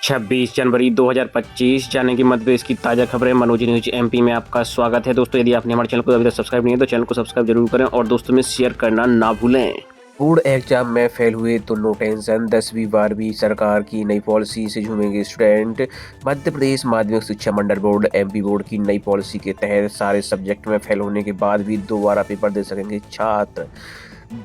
26 जनवरी 2025 जाने की मध्य प्रदेश की ताज़ा खबरें मनोज न्यूज एमपी में आपका स्वागत है। दोस्तों, यदि आपने हमारे चैनल को अभी तक सब्सक्राइब नहीं है तो चैनल को सब्सक्राइब जरूर करें और दोस्तों में शेयर करना ना भूलें। बोर्ड एग्जाम में फेल हुए तो नो टेंशन, 10वीं 12वीं सरकार की नई पॉलिसी से झूमेंगे स्टूडेंट। मध्य प्रदेश माध्यमिक शिक्षा मंडल बोर्ड एमपी बोर्ड की नई पॉलिसी के तहत सारे सब्जेक्ट में फेल होने के बाद भी दोबारा पेपर दे सकेंगे छात्र।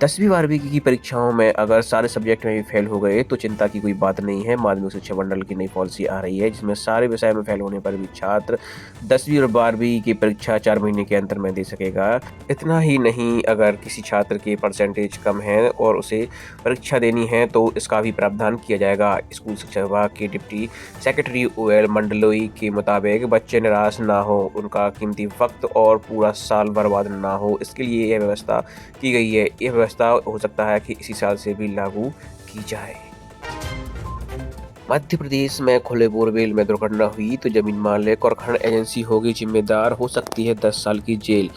10वीं 12वीं की परीक्षाओं में अगर सारे सब्जेक्ट में भी फेल हो गए तो चिंता की कोई बात नहीं है। माध्यमिक शिक्षा मंडल की नई पॉलिसी आ रही है जिसमें सारे विषय में फेल होने पर भी छात्र 10वीं और 12वीं की परीक्षा 4 महीने के अंतर में दे सकेगा। इतना ही नहीं, अगर किसी छात्र के परसेंटेज कम है और उसे परीक्षा देनी है तो इसका भी प्रावधान किया जाएगा। स्कूल शिक्षा विभाग के डिप्टी सेक्रेटरी ओएल मंडलोई के मुताबिक बच्चे निराश ना हो, उनका कीमती वक्त और पूरा साल बर्बाद ना हो, इसके लिए यह व्यवस्था की गई है। यह व्यवस्था हो सकता है कि इसी साल से भी लागू की जाए। मध्य प्रदेश में खुले बोरवेल में दुर्घटना हुई तो जमीन मालिक और खनन एजेंसी होगी जिम्मेदार, हो सकती है 10 साल की जेल।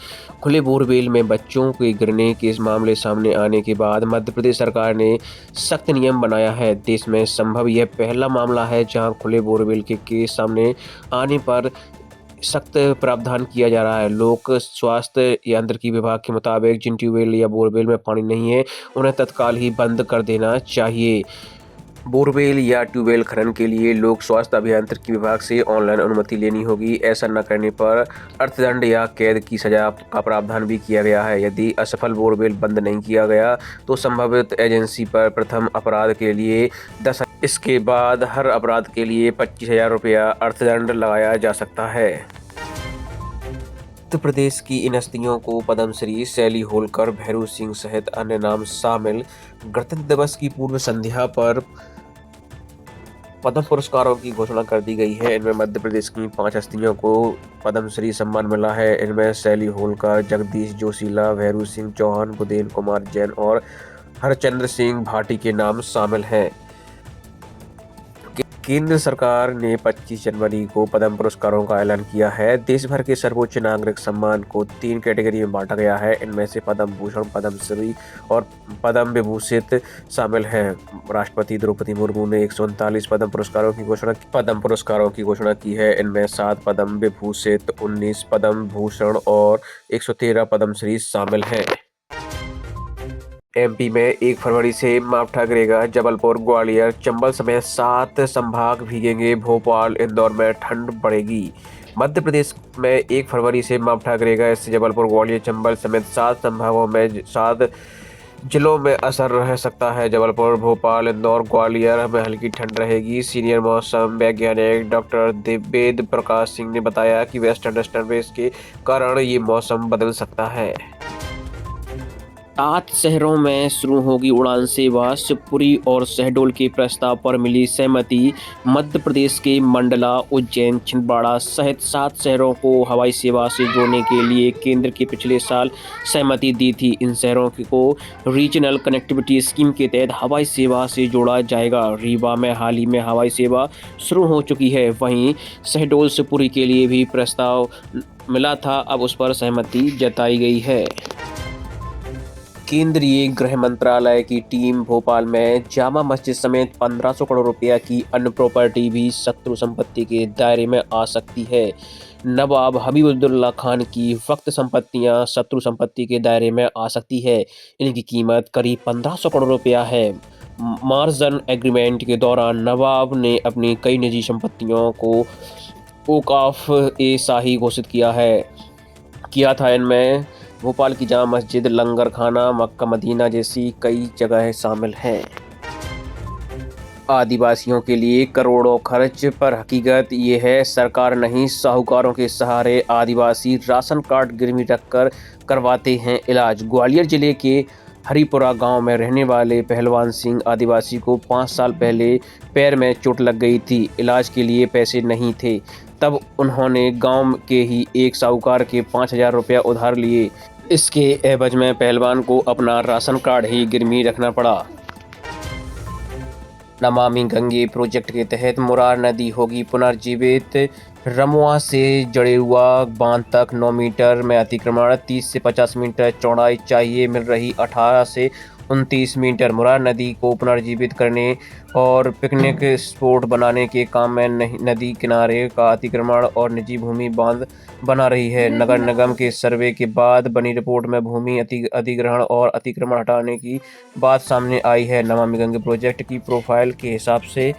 खुले बोरवेल में बच्चों के गिरने के इस मामले सामने आने के बाद मध्य प्रदेश सरकार ने सख्त नियम बनाया है। देश में संभव यह पहला मामला है जहां खुले बोरवेल के केस सामने आने पर सख्त प्रावधान किया जा रहा है। लोक स्वास्थ्य यांत्रिकी विभाग के मुताबिक जिन ट्यूबवेल या बोरवेल में पानी नहीं है उन्हें तत्काल ही बंद कर देना चाहिए। बोरवेल या ट्यूबवेल खनन के लिए लोक स्वास्थ्य अभियांत्रिकी विभाग से ऑनलाइन अनुमति लेनी होगी। ऐसा न करने पर अर्थदंड या कैद की सजा का प्रावधान भी किया गया है। यदि असफल बोरवेल बंद नहीं किया गया तो संभावित एजेंसी पर प्रथम अपराध के लिए 10, इसके बाद हर अपराध के लिए 25,000 रुपया अर्थदंड लगाया जा सकता है। मध्य प्रदेश की इन हस्तियों को पद्मश्री शैली होलकर, भैरू सिंह सहित अन्य नाम शामिल। गणतंत्र दिवस की पूर्व संध्या पर पद्म पुरस्कारों की घोषणा कर दी गई है। इनमें मध्य प्रदेश की 5 हस्तियों को पद्मश्री सम्मान मिला है। इनमें शैली होलकर, जगदीश जोशीला, भैरू सिंह चौहान, बुदेन कुमार जैन और हरचंद्र सिंह भाटी के नाम शामिल हैं। केंद्र सरकार ने 25 जनवरी को पद्म पुरस्कारों का ऐलान किया है। देश भर के सर्वोच्च नागरिक सम्मान को 3 कैटेगरी में बांटा गया है। इनमें से पद्म भूषण, पद्मश्री और पद्म विभूषित शामिल हैं। राष्ट्रपति द्रौपदी मुर्मू ने 139 पद्म पुरस्कारों की घोषणा की है। इनमें 7 पद्म विभूषित, 19 पद्म भूषण और 113 पद्मश्री शामिल हैं। एमपी में 1 फरवरी से मावठा गिरेगा। जबलपुर, ग्वालियर, चंबल समेत 7 संभाग भीगेंगे। भोपाल, इंदौर में ठंड बढ़ेगी। मध्य प्रदेश में 1 फरवरी से मावठा गिरेगा। इससे जबलपुर, ग्वालियर, चंबल समेत 7 संभागों में 7 जिलों में असर रह सकता है। जबलपुर, भोपाल, इंदौर, ग्वालियर में हल्की ठंड रहेगी। सीनियर मौसम वैज्ञानिक डॉक्टर वेद प्रकाश सिंह ने बताया कि वेस्टर्न डिस्टर्बेंस के कारण ये मौसम बदल सकता है। 8 शहरों में शुरू होगी उड़ान सेवा। शिवपुरी और शहडोल के प्रस्ताव पर मिली सहमति। मध्य प्रदेश के मंडला, उज्जैन, छिंदवाड़ा सहित 7 शहरों को हवाई सेवा से जोड़ने के लिए केंद्र के पिछले साल सहमति दी थी। इन शहरों को रीजनल कनेक्टिविटी स्कीम के तहत हवाई सेवा से जोड़ा जाएगा। रीवा में हाल ही में हवाई सेवा शुरू हो चुकी है। वहीं शहडोल शिवपुरी के लिए भी प्रस्ताव मिला था, अब उस पर सहमति जताई गई है। केंद्रीय गृह मंत्रालय की टीम भोपाल में जामा मस्जिद समेत 1500 करोड़ रुपया की अन्य प्रॉपर्टी भी शत्रु संपत्ति के दायरे में आ सकती है। नवाब हबीबुल्लाह खान की वक्त संपत्तियां शत्रु संपत्ति के दायरे में आ सकती है। इनकी कीमत करीब 1500 करोड़ रुपया है। मार्जन एग्रीमेंट के दौरान नवाब ने अपनी कई निजी संपत्तियों को औकाफ ए शाही घोषित किया था। इनमें भोपाल की जामा मस्जिद, लंगर खाना, मक्का मदीना जैसी कई जगहें शामिल हैं। आदिवासियों के लिए करोड़ों खर्च पर हकीकत ये है सरकार नहीं, साहूकारों के सहारे आदिवासी राशन कार्ड गिरवी रखकर करवाते हैं इलाज। ग्वालियर जिले के हरिपुरा गांव में रहने वाले पहलवान सिंह आदिवासी को 5 साल पहले पैर में चोट लग गई थी। इलाज के लिए पैसे नहीं थे, तब उन्होंने गांव के ही एक साहूकार के 5,000 रुपया उधार लिए। इसके एवज में पहलवान को अपना राशन कार्ड ही गिरवी रखना पड़ा। नमामि गंगे प्रोजेक्ट के तहत मुरार नदी होगी पुनर्जीवित। रमुआ से जड़ेरुआ बांध तक 9 मीटर में अतिक्रमण, 30 से 50 मीटर चौड़ाई चाहिए। मिल रही 18 से 29 मीटर। मुरार नदी को पुनर्जीवित करने और पिकनिक स्पॉट बनाने के काम में नदी किनारे का अतिक्रमण और निजी भूमि बांध बना रही है। नगर निगम के सर्वे के बाद बनी रिपोर्ट में भूमि अधिग्रहण और अतिक्रमण हटाने की बात सामने आई है। नमामि गंगे प्रोजेक्ट की प्रोफाइल के हिसाब से